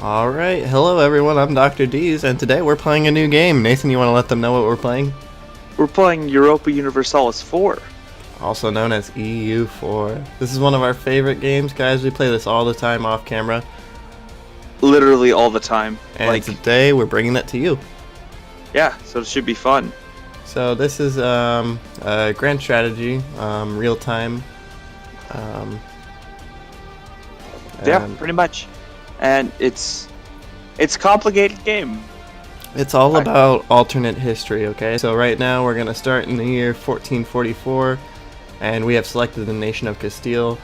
Alright, hello everyone, I'm Dr. Dees, and today we're playing a new game. Nathan, you want to let them know what we're playing? We're playing Europa Universalis IV. Also known as EU4. This is one of our favorite games, guys. We play this all the time off camera. Literally all the time. And today we're bringing that to you. Yeah, so it should be fun. So this is a grand strategy, real time. Yeah, pretty much. And it's a complicated game. It's all about alternate history, okay? So right now we're going to start in the year 1444, and we have selected the nation of Castile,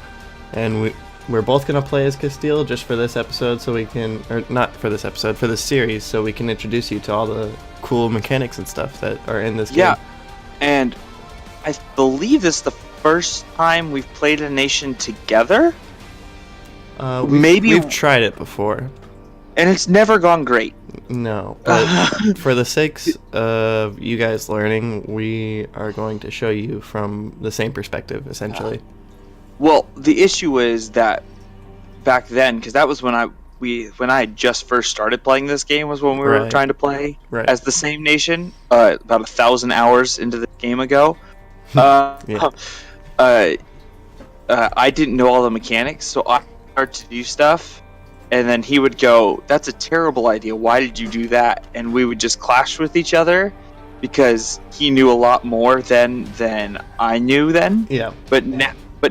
and we're both going to play as Castile just for this episode so we can, or not for this episode, for this series, so we can introduce you to all the cool mechanics and stuff that are in this game. Yeah, and I believe this is the first time we've played a nation together. We've tried it before. And it's never gone great. No, but for the sakes of you guys learning, we are going to show you from the same perspective, essentially. Well, the issue is that back then, because that was when I had just first started playing this game, was when we were trying to play as the same nation, about 1,000 hours into the game ago. I didn't know all the mechanics, so I started to do stuff. And then he would go, "That's a terrible idea. Why did you do that?" And we would just clash with each other because he knew a lot more than I knew then. Yeah. But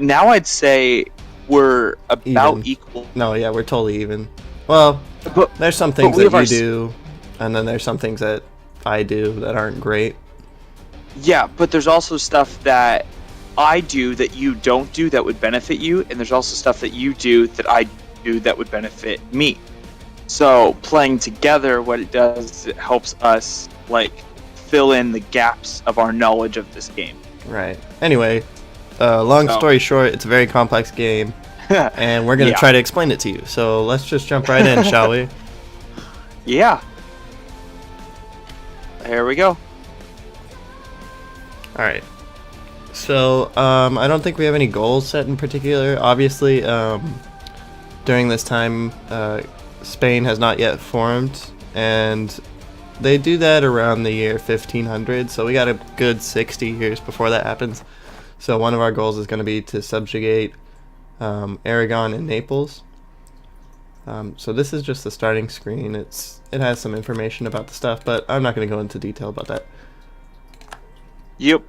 now I'd say we're about equal. No, yeah, we're totally even. Well, there's some things that you do, and then there's some things that I do that aren't great. Yeah, but there's also stuff that I do that you don't do that would benefit you, and there's also stuff that you do that I do that would benefit me. So playing together, what it does is it helps us fill in the gaps of our knowledge of this game. Right. Anyway, long story short, it's a very complex game, and we're going to try to explain it to you. So let's just jump right in, shall we? Yeah. Here we go. Alright. So, I don't think we have any goals set in particular. Obviously, during this time, Spain has not yet formed, and they do that around the year 1500, so we got a good 60 years before that happens. So one of our goals is going to be to subjugate Aragon and Naples. So this is just the starting screen. It has some information about the stuff, but I'm not going to go into detail about that. Yep.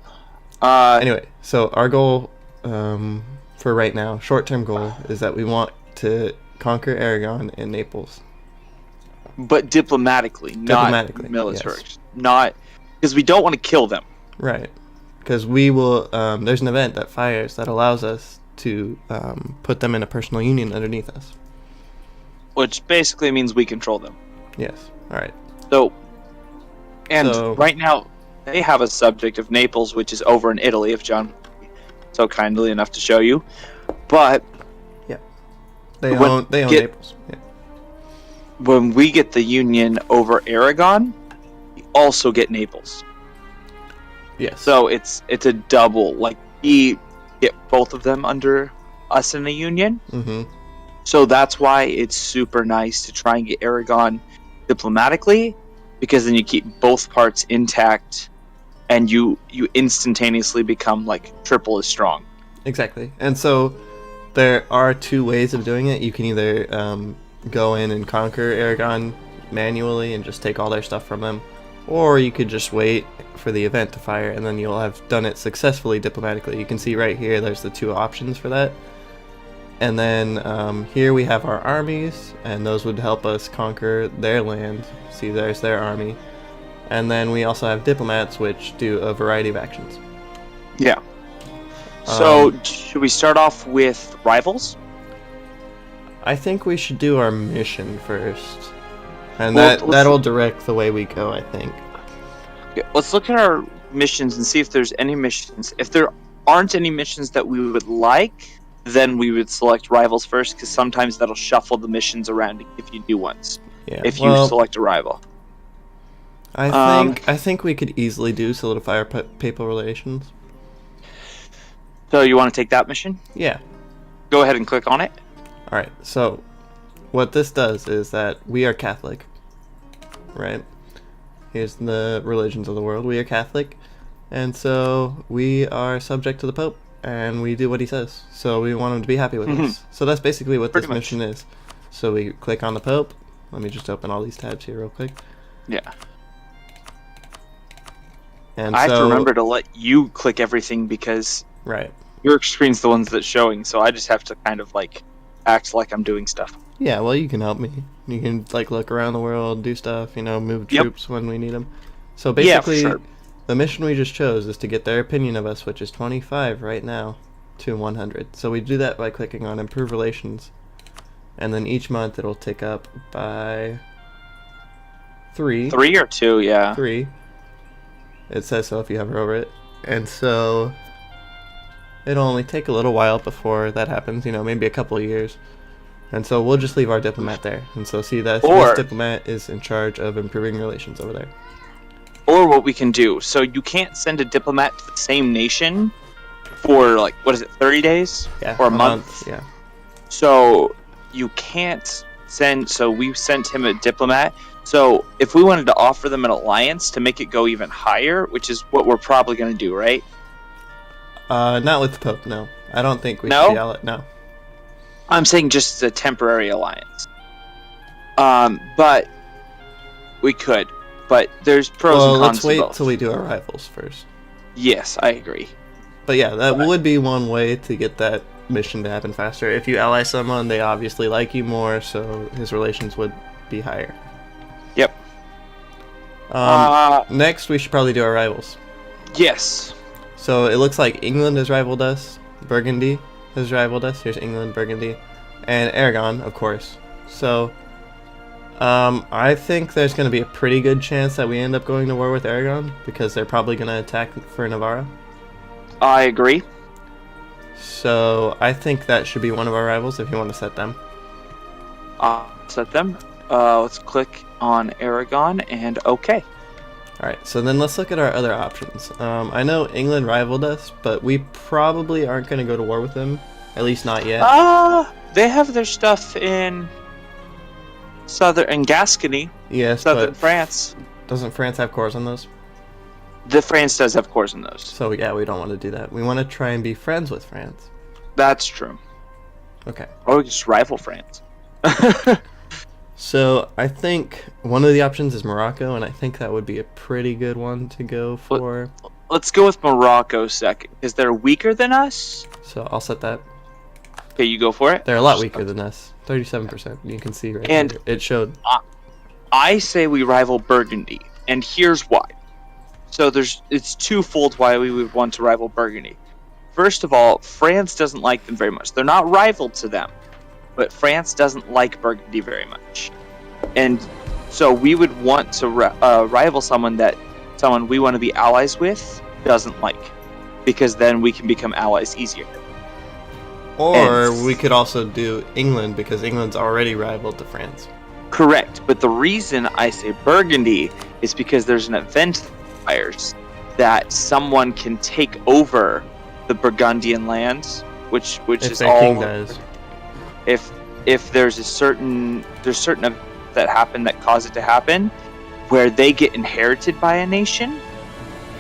Anyway, so our goal for right now, short-term goal, is that we want to conquer Aragon and Naples. But diplomatically, not military. Yes. Not because we don't want to kill them. Right. Because we will, there's an event that fires that allows us to put them in a personal union underneath us. Which basically means we control them. Yes. Alright. So right now, they have a subject of Naples, which is over in Italy, if John so kindly enough to show you. But They own Naples. Yeah. When we get the union over Aragon, we also get Naples. Yes. So it's a double. We get both of them under us in a union. Mm-hmm. So that's why it's super nice to try and get Aragon diplomatically, because then you keep both parts intact, and you instantaneously become triple as strong. Exactly. And so there are two ways of doing it. You can either go in and conquer Aragon manually and just take all their stuff from them, or you could just wait for the event to fire, and then you'll have done it successfully diplomatically. You can see right here, there's the two options for that. And then here we have our armies, and those would help us conquer their land. See, there's their army. And then we also have diplomats, which do a variety of actions. Yeah. So, should we start off with rivals? I think we should do our mission first. And that'll direct the way we go, I think. Okay, let's look at our missions and see if there's any missions. If there aren't any missions that we would like, then we would select rivals first, because sometimes that'll shuffle the missions around if you do ones. Yeah, if you select a rival. I think we could easily do solidify our papal relations. So you want to take that mission? Yeah. Go ahead and click on it. Alright, so what this does is that we are Catholic, right? Here's the religions of the world. We are Catholic, and so we are subject to the Pope, and we do what he says. So we want him to be happy with us. So that's basically what Pretty this much. mission is. So we click on the Pope. Let me just open all these tabs here real quick. Yeah. And I have to so, remember to let you click everything because right. your screen's the ones that's showing, so I just have to kind of like act like I'm doing stuff. Yeah, well, you can help me. You can like look around the world, do stuff, move Yep. troops when we need them. So Yeah, for basically, sure. the mission we just chose is to get their opinion of us, which is 25 right now, to 100. So we do that by clicking on Improve Relations, and then each month it'll tick up by 3. 3 or 2, yeah. 3. It says so if you hover over it. And so it'll only take a little while before that happens, maybe a couple of years. And so we'll just leave our diplomat there. And so see that Or- this diplomat is in charge of improving relations over there. Or what we can do. So you can't send a diplomat to the same nation for 30 days? Yeah. Or a month? Yeah. So you can't send. So we sent him a diplomat. So if we wanted to offer them an alliance to make it go even higher, which is what we're probably going to do, right? Not with the Pope, no. I don't think we No? should yell it. No. I'm saying just a temporary alliance. But we could. But there's pros and cons let's to wait both. till we do our rivals first. Yes, I agree. But yeah, that Okay. would be one way to get that mission to happen faster. If you ally someone, they obviously like you more, so his relations would be higher. Yep. Next, we should probably do our rivals. Yes. So it looks like England has rivaled us, Burgundy has rivaled us. Here's England, Burgundy, and Aragon, of course. So I think there's going to be a pretty good chance that we end up going to war with Aragon because they're probably going to attack for Navarra. I agree. So I think that should be one of our rivals if you want to set them. Set them. Let's click on Aragon and okay. Alright, so then let's look at our other options. I know England rivaled us, but we probably aren't going to go to war with them. At least not yet. They have their stuff in Gascony, Yes, southern but France. doesn't France have cores on those? The France does have cores in those. So yeah, we don't want to do that. We want to try and be friends with France. That's true. Okay. Or we can just rival France. So I think one of the options is Morocco, and I think that would be a pretty good one to go for. Let's go with Morocco second, because they're weaker than us. So I'll set that. Okay, you go for it. They're a lot weaker than us. 37%. You can see right And- here. It showed. I say we rival Burgundy, and here's why. So it's twofold why we would want to rival Burgundy. First of all, France doesn't like them very much. They're not rival to them, but France doesn't like Burgundy very much. And so we would want to rival someone we want to be allies with doesn't like, because then we can become allies easier. Or And- we could also do England, because England's already rivaled to France. Correct, but the reason I say Burgundy is because there's an event that requires that someone can take over the Burgundian lands, which If is their all. king does. If there's certain events that happen that cause it to happen, where they get inherited by a nation,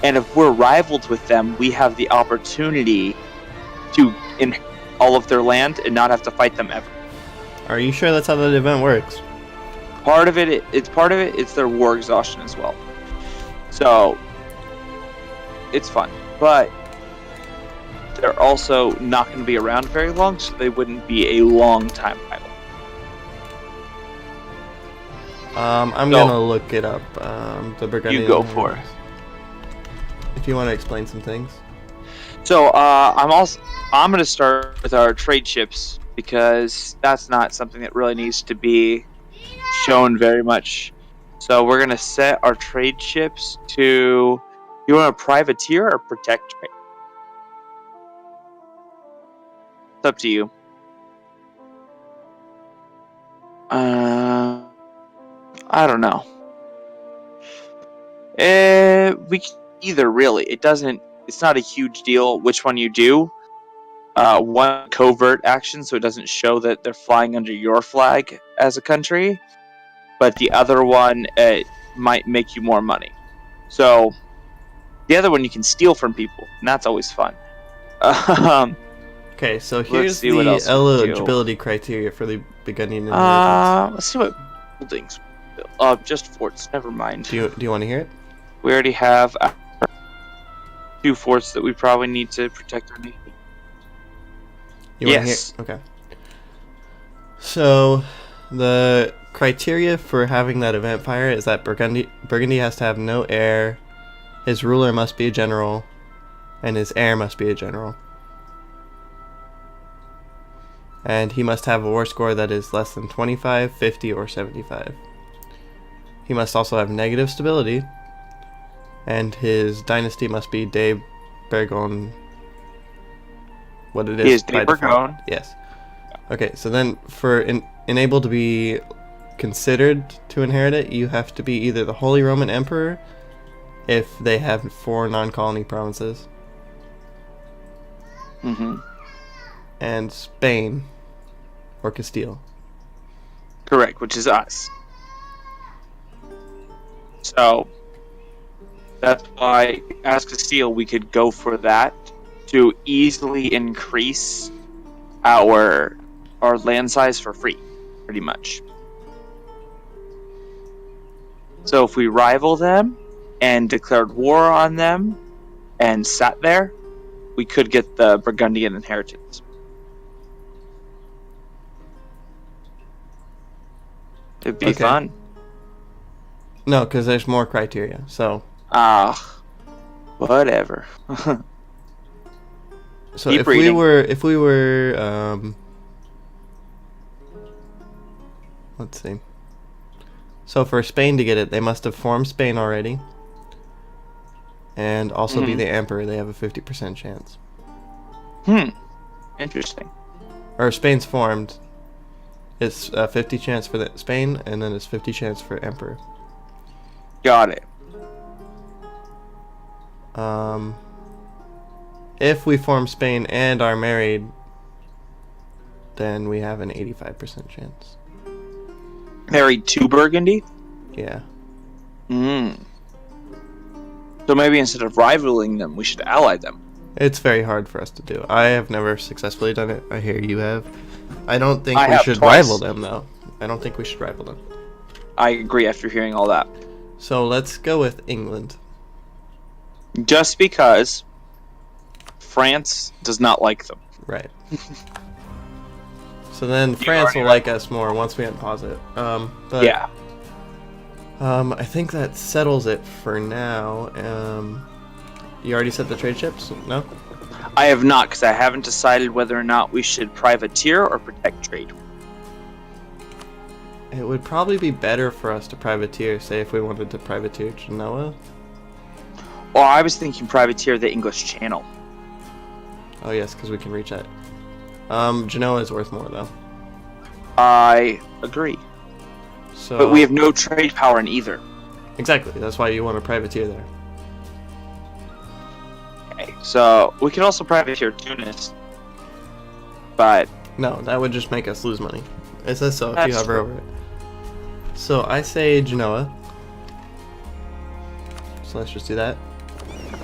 and if we're rivaled with them, we have the opportunity to inherit all of their land and not have to fight them ever. Are you sure that's how that event works? Part of it's their war exhaustion as well. So it's fun, but they're also not going to be around very long, so they wouldn't be a long time rival. I'm So- gonna look it up. The Burgundian. You go for it. If you want to explain some things. So I'm going to start with our trade ships, because that's not something that really needs to be shown very much. So we're going to set our trade ships to. You want to privateer or protect trade? It's up to you. I don't know. We can either, really. It's not a huge deal which one you do. one covert action, so it doesn't show that they're flying under your flag as a country, but the other one might make you more money. So the other one you can steal from people, and that's always fun. Okay, so here's see what the else we can eligibility criteria for the beginning inheritance. Let's see what buildings. Just forts. Never mind. Do you want to hear it? We already have 2 forts that we probably need to protect our navy. You want to hear? Okay. So, the criteria for having that event fire is that Burgundy has to have no heir, his ruler must be a general, and his heir must be a general. And he must have a war score that is less than 25, 50, or 75. He must also have negative stability, and his dynasty must be de Bourgogne. What it is? He is by de Bourgogne. default. Yes. Okay, so then for enable to be considered to inherit it, you have to be either the Holy Roman Emperor, if they have 4 non-colony provinces, and Spain or Castile. Correct, which is us. So that's why, as Castile, we could go for that to easily increase our land size for free, pretty much. So if we rival them and declared war on them and sat there, we could get the Burgundian inheritance. It'd be fun. No, because there's more criteria. So. Whatever. So if we were, let's see. So for Spain to get it, they must have formed Spain already, and also be the emperor. They have a 50% chance. Interesting. Or Spain's formed. It's a 50 chance for Spain, and then it's 50 chance for emperor. Got it. If we form Spain and are married, then we have an 85% chance. Married to Burgundy? Yeah. So maybe instead of rivaling them, we should ally them. It's very hard for us to do. I have never successfully done it. I hear you have. I don't think we should rival them, though. I don't think we should rival them. I agree after hearing all that. So let's go with England. Just because France does not like them. Right. So then France will like us more once we unpause it. But yeah. I think that settles it for now. You already set the trade ships? No? I have not, because I haven't decided whether or not we should privateer or protect trade. It would probably be better for us to privateer, say if we wanted to privateer Genoa. Or I was thinking privateer the English Channel. Oh yes, because we can reach that. Genoa is worth more, though. I agree. So, but we have no trade power in either. Exactly, that's why you want to privateer there. Okay, so we could also privateer Tunis. But... no, that would just make us lose money. It says so if you hover over it. So I say Genoa. So let's just do that.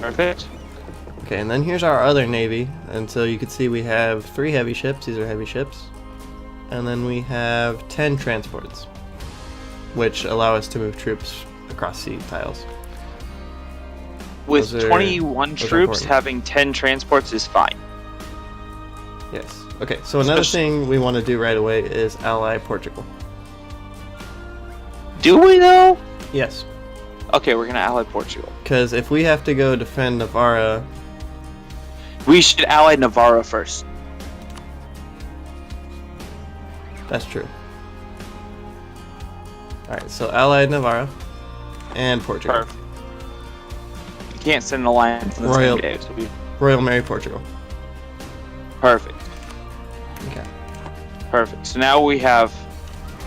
Perfect. Okay, and then here's our other navy. And so you can see we have 3 heavy ships. These are heavy ships. And then we have 10 transports, which allow us to move troops across sea tiles. With 21 troops, having 10 transports is fine. Yes. Okay, so another thing we want to do right away is ally Portugal. Do we, though? Yes. Okay, we're going to ally Portugal. Because if we have to go defend Navarra... we should ally Navarra first. That's true. Alright, so allied Navarra and Portugal. Perfect. You can't send an alliance in the same day. So Royal Mary Portugal. Perfect. Okay. Perfect. So now we have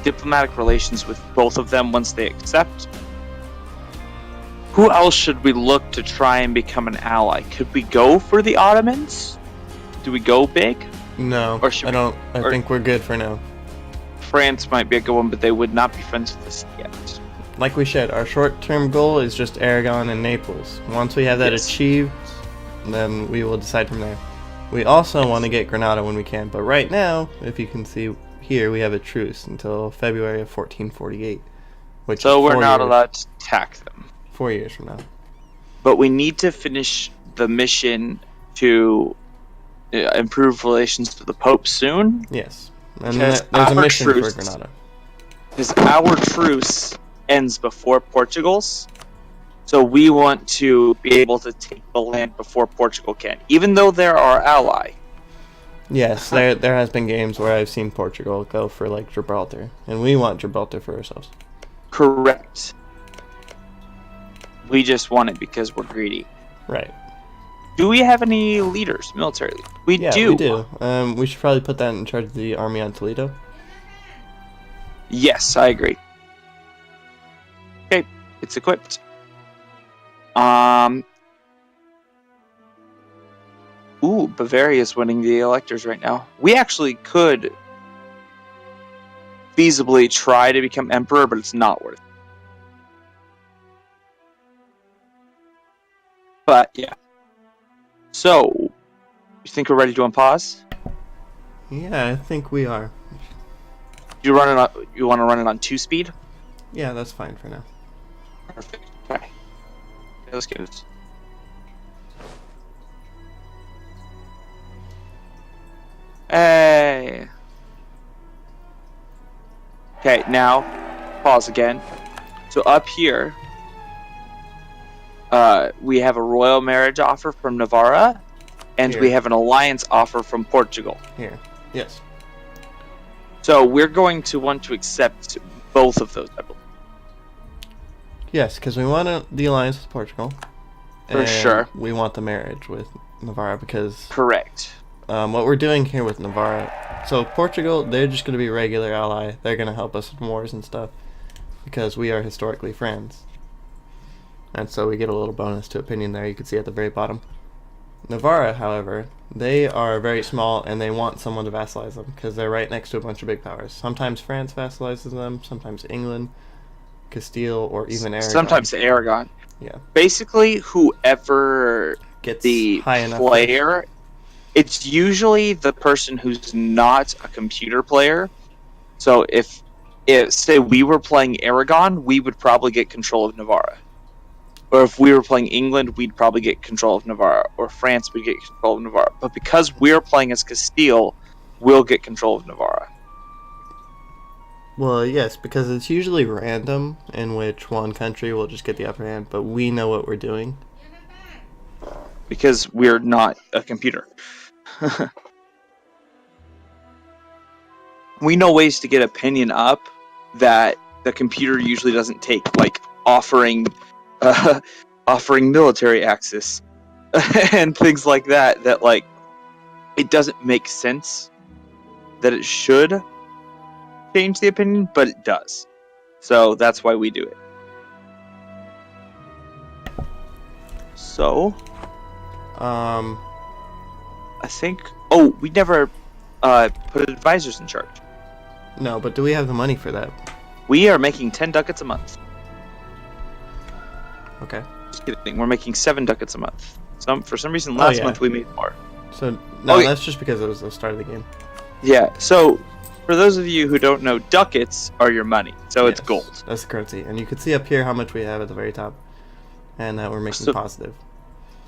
diplomatic relations with both of them once they accept. Who else should we look to try and become an ally? Could we go for the Ottomans? Do we go big? No, Or should I don't. I or- think we're good for now. France might be a good one, but they would not be friends with us yet. Like we said, our short-term goal is just Aragon and Naples. Once we have that Yes. achieved, then we will decide from there. We also want to get Granada when we can, but right now, if you can see here, we have a truce until February of 1448, which So is we're 4 not years, allowed to attack them. 4 years from now. But we need to finish the mission to improve relations with the Pope soon, Yes, and Because there's a our mission for truce- Granada. because our truce ends before Portugal's. So we want to be able to take the land before Portugal can, even though they're our ally. Yes, there has been games where I've seen Portugal go for like Gibraltar, and we want Gibraltar for ourselves. Correct. We just want it because we're greedy. Right. Do we have any leaders, military leaders? We Yeah, do. we do. We should probably put that in charge of the army on Toledo. Yes, I agree. Okay, it's equipped. Ooh, Bavaria's winning the electors right now. We actually could feasibly try to become emperor, but it's not worth it. But yeah. So, you think we're ready to unpause? Yeah, I think we are. You want to run it on 2-speed? Yeah, that's fine for now. Perfect. Okay. Let's get this. Hey. Okay, now pause again. So up here, we have a royal marriage offer from Navarra, and Here. we have an alliance offer from Portugal. Here. Yes. So we're going to want to accept both of those, I believe. Yes, because we want the alliance with Portugal. For and sure. We want the marriage with Navarra because Correct. what we're doing here with Navarra. So Portugal, they're just going to be a regular ally. They're going to help us with wars and stuff because we are historically friends. And so we get a little bonus to opinion there. You can see at the very bottom. Navarra, however, they are very small and they want someone to vassalize them because they're right next to a bunch of big powers. Sometimes France vassalizes them, sometimes England, Castile, or even Aragon. Sometimes Aragon. Yeah. Basically, whoever Gets the high enough. player, it's usually the person who's not a computer player. So if say we were playing Aragon, we would probably get control of Navarra. Or if we were playing England, we'd probably get control of Navarra. Or France would get control of Navarra. But because we're playing as Castile, we'll get control of Navarra. Well, yes, because it's usually random in which one country will just get the upper hand, but we know what we're doing. Because we're not a computer. We know ways to get opinion up that the computer usually doesn't take, like offering military access and things like that. That like it doesn't make sense that it should change the opinion, but it does. So that's why we do it. So I think. Oh, we never put advisors in charge. No, but do we have the money for that? We are making 10 ducats a month. Okay. Just kidding. We're making 7 ducats a month. For some reason, Oh, last yeah. month we made more. So, no, Okay. that's just because it was the start of the game. Yeah. So, for those of you who don't know, ducats are your money. So it's Yes, gold. That's the currency. And you can see up here how much we have at the very top. And that we're making So- positive.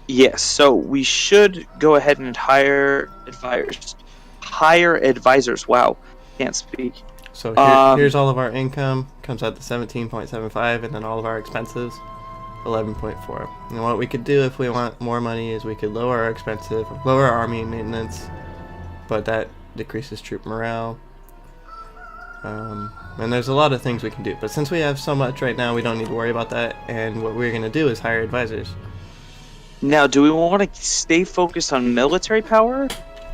Yes. So we should go ahead and hire advisors. Hire advisors. Wow. Can't speak. So here's all of our income. Comes out to 17.75, and then all of our expenses, 11.4. And what we could do if we want more money is we could lower our expenses, lower our army maintenance, but that decreases troop morale. And there's a lot of things we can do. But since we have so much right now, we don't need to worry about that. And what we're going to do is hire advisors. Now, do we want to stay focused on military power?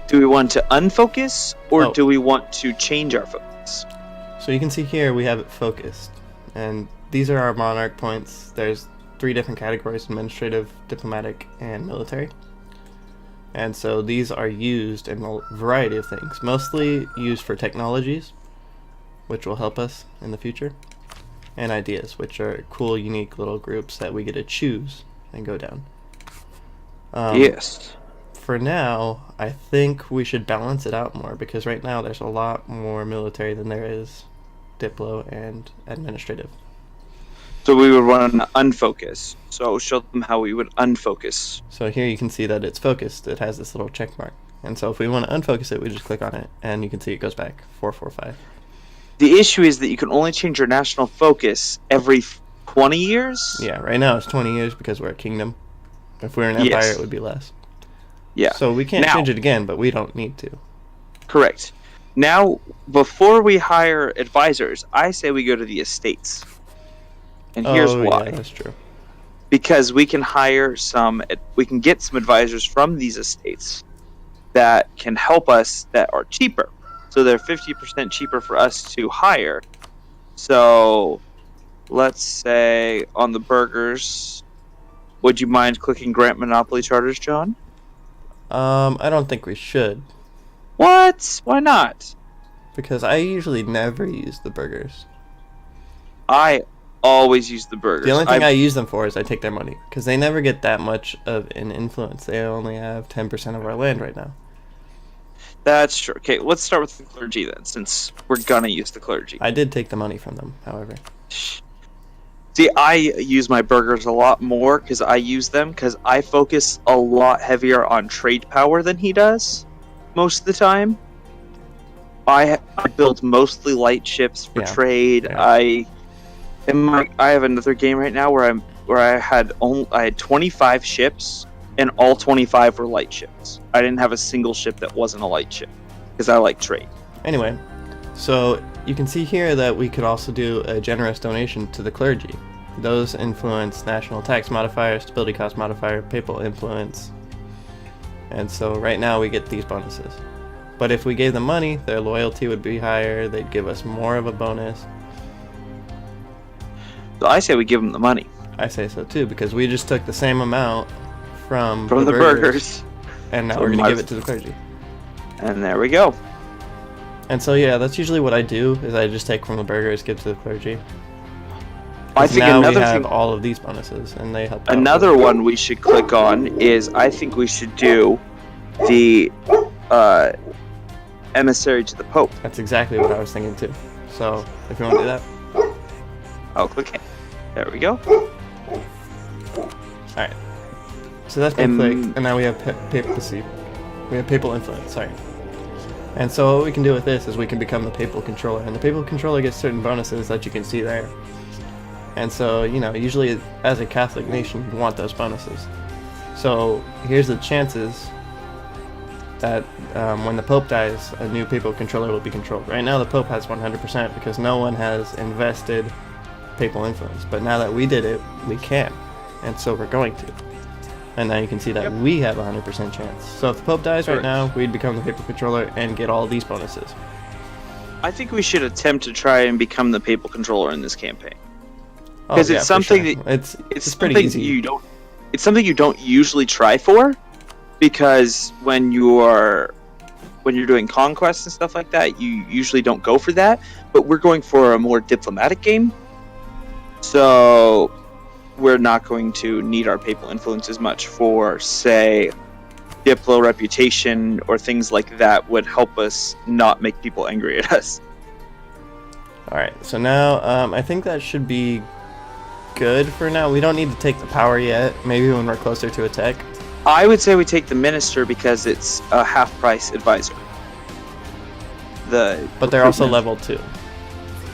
Do we want to unfocus, or Oh. do we want to change our focus? So you can see here we have it focused. And these are our monarch points. There's 3 different categories: administrative, diplomatic, and military. And so these are used in a variety of things, mostly used for technologies, which will help us in the future, and ideas, which are cool, unique little groups that we get to choose and go down. Yes. For now, I think we should balance it out more, because right now there's a lot more military than there is Diplo and administrative. So we would want to unfocus. So show them how we would unfocus. So here you can see that it's focused. It has this little check mark. And so if we want to unfocus it, we just click on it, and you can see it goes back 445. The issue is that you can only change your national focus every 20 years? Yeah, right now it's 20 years because we're a kingdom. If we were an empire, Yes. it would be less. Yeah. So we can't Now- change it again, but we don't need to. Correct. Now, before we hire advisors, I say we go to the estates. And here's why. Yeah, that's true. Because we can we can get some advisors from these estates that can help us that are cheaper. So they're 50% cheaper for us to hire. So let's say on the burgers, would you mind clicking grant monopoly charters, John? I don't think we should, What? Why not? because I usually never use the burgers. I always use the burgers. The only thing I use them for is I take their money, because they never get that much of an influence. They only have 10% of our land right now. That's true. Okay, let's start with the clergy then, since we're gonna use the clergy. I did take the money from them, however. See, I use my burgers a lot more because I use them because I focus a lot heavier on trade power than he does most of the time. I build mostly light ships for Yeah, trade. yeah. I have another game right now where I had 25 ships and all 25 were light ships. I didn't have a single ship that wasn't a light ship because I like trade. Anyway, so you can see here that we could also do a generous donation to the clergy. Those influence national tax modifier, stability cost modifier, papal influence. And so right now we get these bonuses. But if we gave them money, their loyalty would be higher, they'd give us more of a bonus. So I say we give them the money I say so too, because we just took the same amount from from the burgers. and now So we're going to might- give it to the clergy. And there we go. And so yeah, that's usually what I do, is I just take from the burgers, give to the clergy. I 'Cause think now another we have thing, all of these bonuses, and they help out. another one we should click on is I think we should do the emissary to the Pope. That's exactly what I was thinking too. So if you want to do that. I'll click it. There we go. Alright. So that's been Um, clicked, and now we have papacy. We have papal influence, sorry. And so what we can do with this is we can become the papal controller, and the papal controller gets certain bonuses that you can see there. And so, you know, usually as a Catholic nation, you want those bonuses. So here's the chances that when the Pope dies, a new papal controller will be controlled. Right now the Pope has 100% because no one has invested papal influence. But now that we did it, we can. And so we're going to. And now you can see that we have a 100% chance. So if the Pope dies right Correct. now, we'd become the papal controller and get all these bonuses. I think we should attempt to try and become the papal controller in this campaign. Oh, 'Cause it's yeah, for something sure. that- it's pretty something easy. you don't. It's something you don't usually try for, because when you're doing conquests and stuff like that, you usually don't go for that. But we're going for a more diplomatic game, so we're not going to need our papal influence as much for, say, Diplo reputation or things like that would help us not make people angry at us. Alright, so now I think that should be good for now. We don't need to take the power yet. Maybe when we're closer to attack. I would say we take the minister because it's a half-price advisor. But they're also level 2.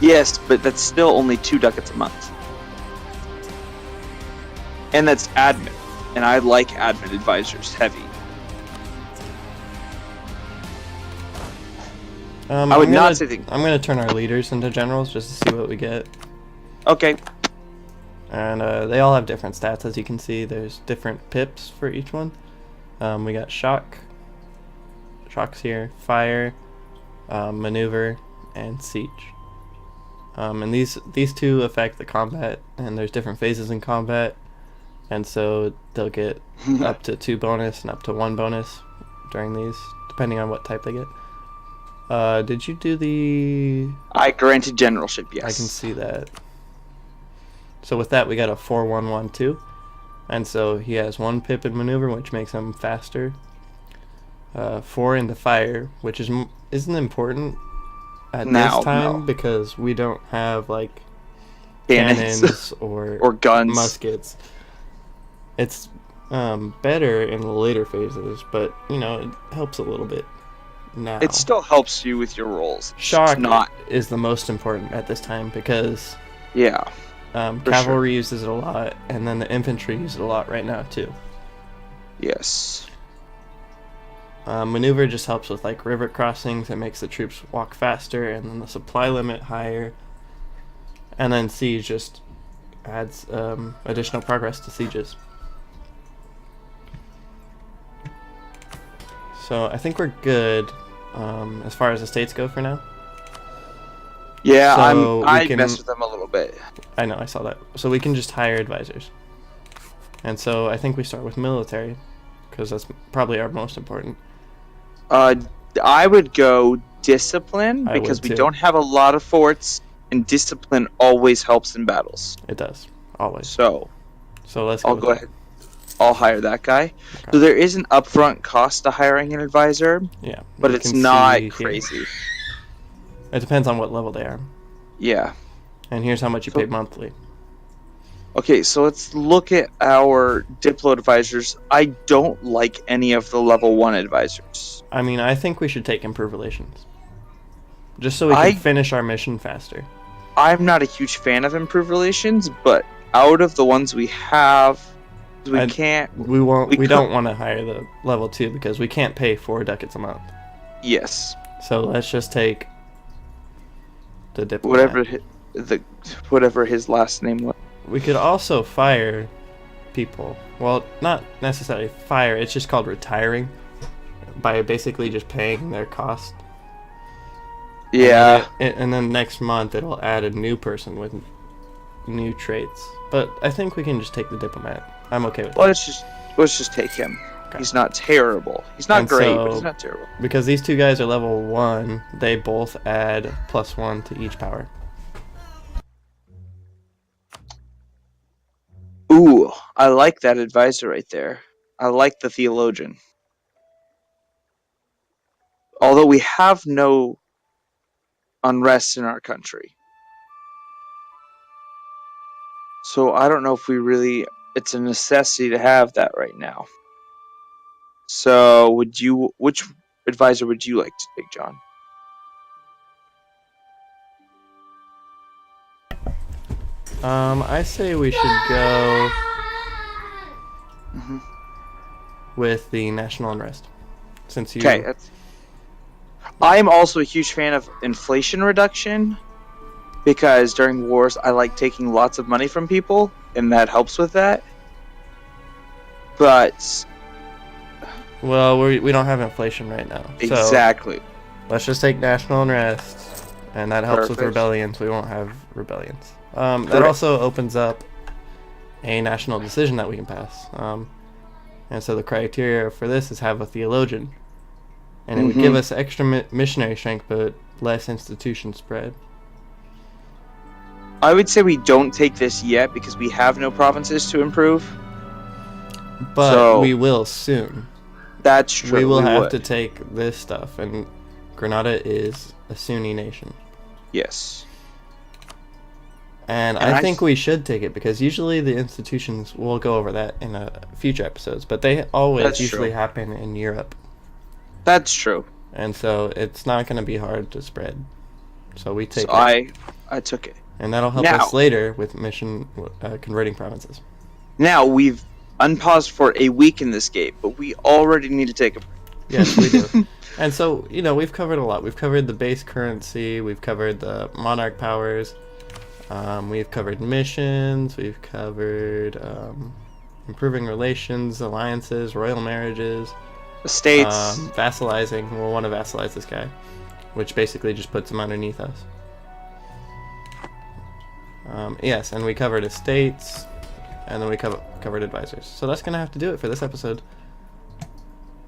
Yes, but that's still only 2 ducats a month. And that's admin. And I like admin advisors heavy. I would not say that. I'm going to turn our leaders into generals just to see what we get. Okay. And they all have different stats, as you can see. There's different pips for each one. We got shock. Shock's here. Fire. Maneuver. And siege. And these two affect the combat. And there's different phases in combat. and so they'll get up to 2 bonus and up to 1 bonus during these, depending on what type they get. Did you do the... I granted generalship, yes. I can see that. So with that, we got a 4-1-1-2. And so he has 1 pip in maneuver, which makes him faster. 4 into fire, which isn't important at this time because we don't have like cannons or guns, muskets. It's better in the later phases, but you know, it helps a little bit now. It still helps you with your rolls. Shock is the most important at this time because cavalry uses it a lot, and then the infantry uses it a lot right now too. Yes. Maneuver just helps with like river crossings. It makes the troops walk faster, and then the supply limit higher. And then siege just adds additional progress to sieges. So I think we're good as far as estates go for now. Yeah, so I messed with them a little bit. I know, I saw that. So we can just hire advisors. And so I think we start with military, because that's probably our most important. I would go discipline, because we don't have a lot of forts, and discipline always helps in battles. It does, always. So let's go. I'll go ahead. I'll hire that guy. Okay. So there is an upfront cost to hiring an advisor. Yeah, but it's not crazy. Here. It depends on what level they are. Yeah. And here's how much you pay monthly. Okay, so let's look at our Diplo advisors. I don't like any of the level 1 advisors. I mean, I think we should take Improve Relations. Just so we can finish our mission faster. I'm not a huge fan of Improve Relations, but out of the ones we have, we don't want to hire the level 2 because we can't pay 4 ducats a month. Yes. So let's just take the diplomat. Whatever his last name was. We could also fire people. Well, not necessarily fire, it's just called retiring. By basically just paying their cost. Yeah. And then next month it'll add a new person with new traits. But I think we can just take the diplomat. I'm okay with that. Let's just take him. Okay. He's not terrible. He's not great, but he's not terrible. Because these 2 guys are level 1, they both add +1 to each power. Ooh, I like that advisor right there. I like the theologian. Although we have no unrest in our country. So I don't know if it's a necessity to have that right now. So which advisor would you like to take, John? I say we should go with the national unrest. Since you... Okay. I'm also a huge fan of inflation reduction because during wars I like taking lots of money from people, and that helps with that. But well, we don't have inflation right now. Exactly. So let's just take national unrest, and that helps with rebellions. We won't have rebellions. That also opens up a national decision that we can pass. And so the criteria for this is have a theologian. And it would give us extra missionary strength, but less institution spread. I would say we don't take this yet because we have no provinces to improve. But we will soon. That's true. We will have to take this stuff, and Granada is a Sunni nation. Yes. And I think we should take it because usually the institutions, we'll go over that in future episodes, but they always usually happen in Europe. That's true. And so it's not going to be hard to spread. So we take it. I took it. And that'll help us later with mission converting provinces. Now, we've unpaused for a week in this game, but we already need to take a break. Yes, we do. And so, we've covered a lot. We've covered the base currency. We've covered the monarch powers. We've covered missions. We've covered improving relations, alliances, royal marriages. Estates. Vassalizing. We'll want to vassalize this guy, which basically just puts him underneath us. Yes, and we covered estates, and then we covered advisors. So that's gonna have to do it for this episode.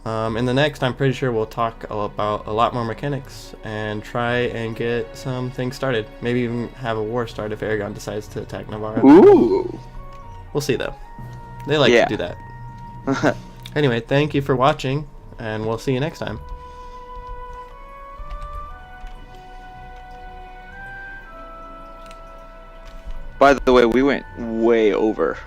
In the next, I'm pretty sure we'll talk about a lot more mechanics and try and get some things started. Maybe even have a war start if Aragon decides to attack Navarra. Ooh. We'll see though. They like Yeah. to do that. Anyway, thank you for watching, and we'll see you next time. By the way, we went way over.